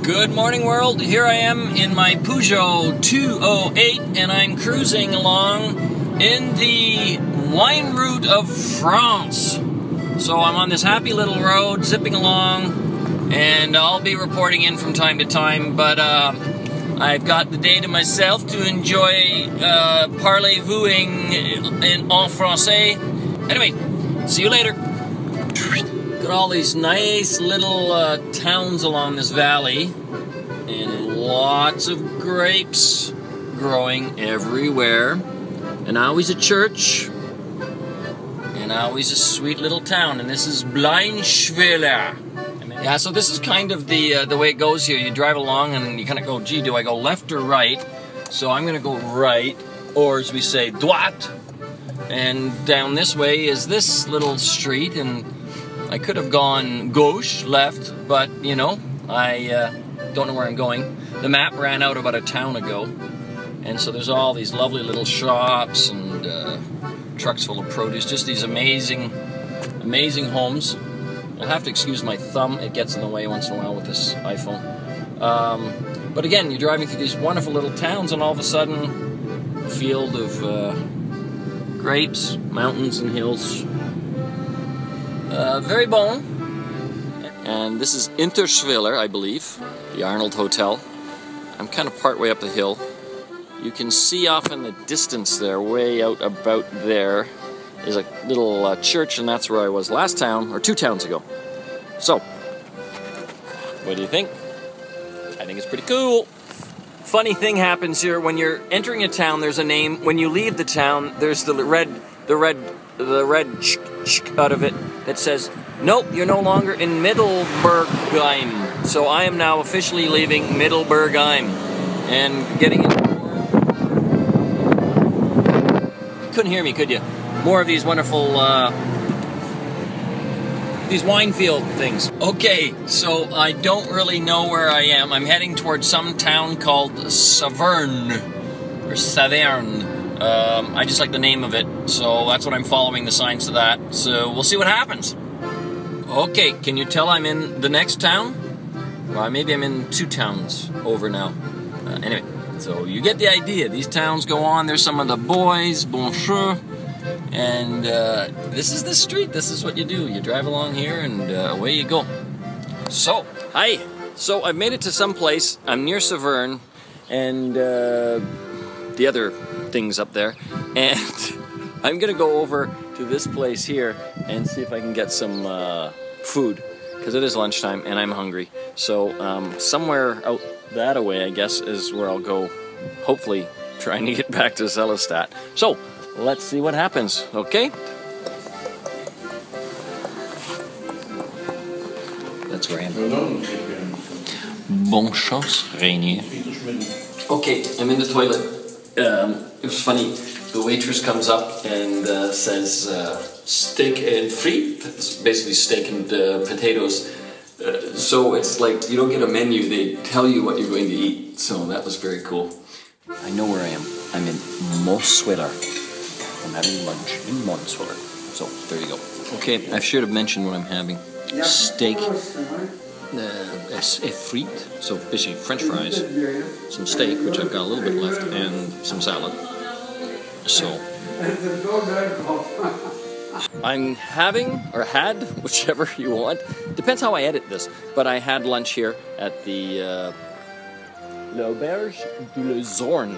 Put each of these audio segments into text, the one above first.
Good morning, world. Here I am in my Peugeot 208, and I'm cruising along in the wine route of France. So I'm on this happy little road, zipping along, and I'll be reporting in from time to time, but I've got the day to myself to enjoy parlez-vouing en français. Anyway, see you later. Got all these nice little towns along this valley, and lots of grapes growing everywhere, and always a church, and always a sweet little town. And this is Bleinswiller. Yeah, so this is kind of the way it goes here. You drive along and you kind of go, gee, do I go left or right? So I'm going to go right, or as we say, droite. And down this way is this little street, and I could have gone gauche, left, but, you know, I don't know where I'm going. The map ran out about a town ago, and so there's all these lovely little shops and trucks full of produce, just these amazing, amazing homes. You'll have to excuse my thumb, it gets in the way once in a while with this iPhone. But again, you're driving through these wonderful little towns, and all of a sudden, a field of grapes, mountains and hills. Very bon. And this is Interschwiller, I believe, the Arnold Hotel. I'm kind of part way up the hill. You can see off in the distance there, way out about there, is a little church, and that's where I was last town, or 2 towns ago. So, what do you think? I think it's pretty cool. Funny thing happens here, when you're entering a town, there's a name. When you leave the town, there's the red out of it that says, nope, you're no longer in Middelburgheim. So I am now officially leaving Middelburgheim and getting into more. Couldn't hear me, could you? More of these wonderful, these wine field things. Okay, so I don't really know where I am. I'm heading towards some town called Saverne, or Saverne. I just like the name of it, so that's what I'm following, the signs to that. So we'll see what happens. Okay, can you tell I'm in the next town? Well, maybe I'm in 2 towns over now. Anyway, so you get the idea. These towns go on. There's some of the boys, bonjour. And this is the street. This is what you do. You drive along here, and away you go. So, hi. So I've made it to some place. I'm near Saverne, and the other things up there, and I'm gonna go over to this place here and see if I can get some food, because it is lunchtime and I'm hungry. So somewhere out that away, I guess, is where I'll go, hopefully trying to get back to Alsace. So let's see what happens, okay? That's where I am. Bonne chance, Reinier. Okay, I'm in the toilet. It was funny, the waitress comes up and says steak and frites. It's basically steak and potatoes. So it's like you don't get a menu, they tell you what you're going to eat. So that was very cool. I know where I am. I'm in Montsuiller. I'm having lunch in Montsuiller. So there you go. Okay, I should have mentioned what I'm having. Steak. Frites, so basically French fries, some steak, which I've got a little bit left, and some salad. So I'm having, or had, whichever you want, depends how I edit this, but I had lunch here at the L'Auberge du Zorn,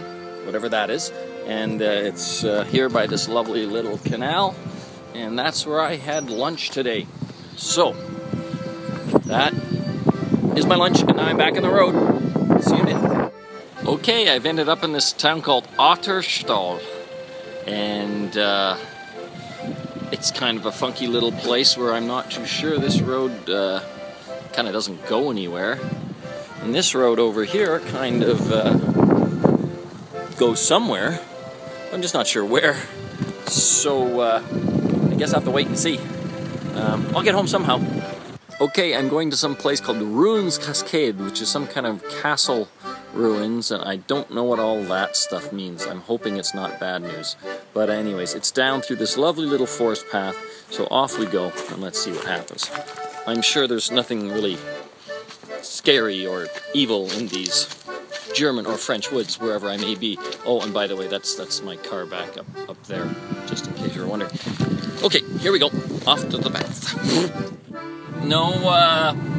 whatever that is, and it's here by this lovely little canal, and that's where I had lunch today. So that is my lunch, and now I'm back on the road. See you then. Okay, I've ended up in this town called Otterstall, and it's kind of a funky little place where I'm not too sure. This road kind of doesn't go anywhere, and this road over here kind of goes somewhere. I'm just not sure where, so I guess I'll have to wait and see. I'll get home somehow. Okay, I'm going to some place called Ruins Cascade, which is some kind of castle ruins, and I don't know what all that stuff means. I'm hoping it's not bad news. But anyways, it's down through this lovely little forest path, so off we go, and let's see what happens. I'm sure there's nothing really scary or evil in these German or French woods, wherever I may be. Oh, and by the way, that's my car back up there, just in case you're wondering. Okay, here we go. Off to the path. No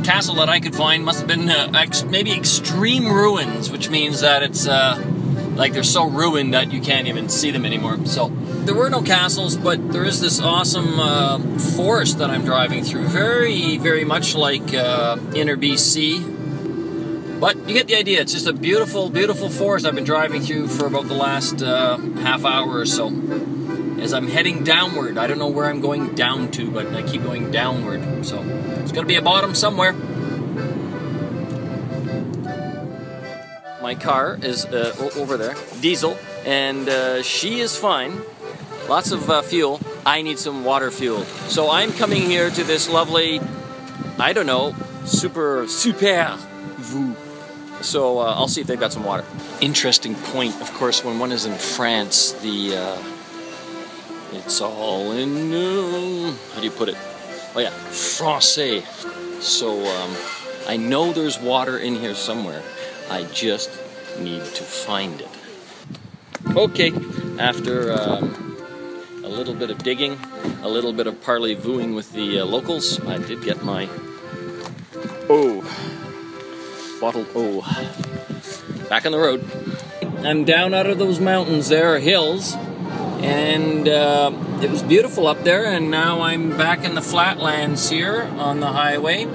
castle that I could find. Must have been maybe extreme ruins, which means that it's like they're so ruined that you can't even see them anymore. So there were no castles, but there is this awesome forest that I'm driving through. Very, very much like inner BC. But you get the idea. It's just a beautiful, beautiful forest I've been driving through for about the last half hour or so. As I'm heading downward. I don't know where I'm going down to, but I keep going downward. So there's got to be a bottom somewhere. My car is over there, diesel, and she is fine. Lots of fuel. I need some water fuel. So I'm coming here to this lovely, I don't know, super vu. So I'll see if they've got some water. Interesting point, of course, when one is in France, it's all in, how do you put it? Oh yeah, français. So I know there's water in here somewhere. I just need to find it. Okay, after a little bit of digging, a little bit of parley-vooing with the locals, I did get my bottled back on the road. I'm down out of those mountains there, hills. And it was beautiful up there, and now I'm back in the flatlands here on the highway,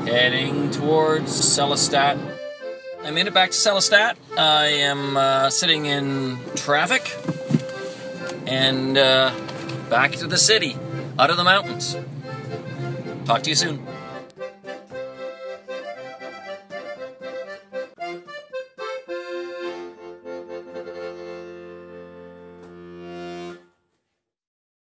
heading towards Celestat. I made it back to Celestat. I am sitting in traffic, and back to the city, out of the mountains. Talk to you soon.